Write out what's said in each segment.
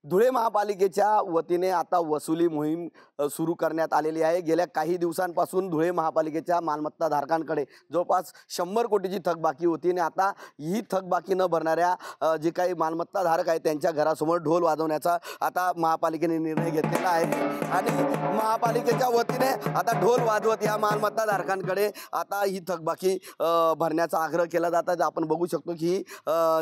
धुळे महापालिकेच्या वतीने आता वसुली मोहीम सुरू करण्यात आलेली आहे। गेल्या काही दिवसांपासून धुळे महापालिकेच्या मालमत्ताधारकांकडे जवळपास 100 कोटीची थकबाकी होती आणि आता ही थकबाकी न भरणाऱ्या जे काही मालमत्ताधारक आहेत त्यांच्या घरासमोर ढोल वाजवण्याचा आता महापालिकेने निर्णय घेतलेला आहे आणि महापालिकेच्या वतीने आता ढोल वाजवत या मालमत्ताधारकांकडे आता ही थकबाकी भरण्याचा आग्रह केला जात आहे। आपण बघू शकतो की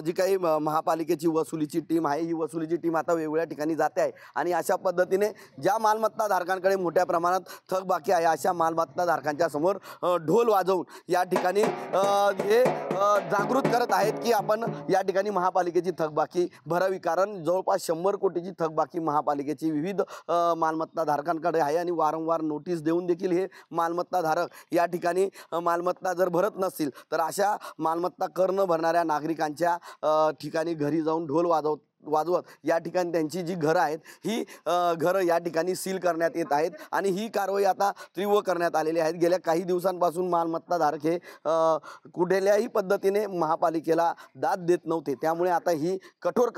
जी काही महापालिकेची वसुलीची टीम आहे ही वसुलीची टीम आता वेगवेगळ्या ठिकाणी जाते आहे आणि अशा पद्धतीने ज्या मालमत्ताधारकांकडे मोठ्या प्रमाणात थकबाकी आहे अशा मालमत्ताधारकांच्या समोर ढोल वाजवून या ठिकाणी हे जागृत करत आहेत की आपण या ठिकाणी महापालिकेची थकबाकी भरावी, कारण जवळपास 100 कोटीची थकबाकी महापालिकेची विविध मालमत्ताधारकांकडे आहे आणि वारंवार नोटीस देऊन देखील हे मालमत्ताधारक या ठिकाणी मालमत्ता जर भरत नसतील तर अशा मालमत्ता कर न भरणाऱ्या नागरिकांच्या ठिकाणी घरी जाऊन ढोल वाजवत या ठिकाणी त्यांची जी घरं आहेत ही घरं या ठिकाणी सील करण्यात येत आहेत आणि ही कारवाई आता तीव्र करण्यात आलेली आहे। गेल्या काही दिवसांपासून मालमत्ताधारक हे कुठल्याही पद्धतीने महापालिकेला दाद देत नव्हते, त्यामुळे आता ही कठोर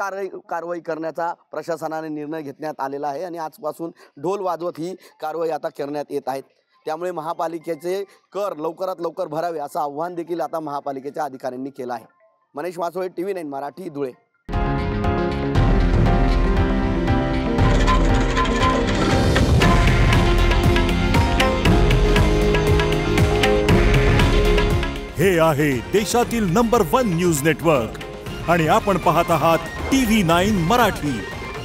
कारवाई करण्याचा प्रशासनाने निर्णय घेण्यात आलेला आहे आणि आजपासून ढोल वाजवत ही कारवाई आता करण्यात येत आहे। त्यामुळे महापालिकेचे कर लवकरात लवकर भरावे असं आव्हान देखील आता महापालिकेच्या अधिकाऱ्यांनी केलं आहे। मनीष मासोळे, TV9 मराठी, धुळे। हे आहे देशातील नंबर 1 न्यूज नेटवर्क आणि आपण पाहत आहात TV9 मराठी।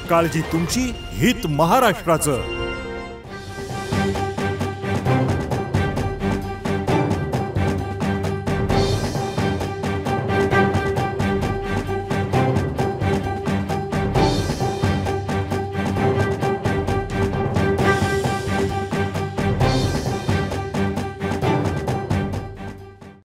काळजी तुमची, हित महाराष्ट्राचं।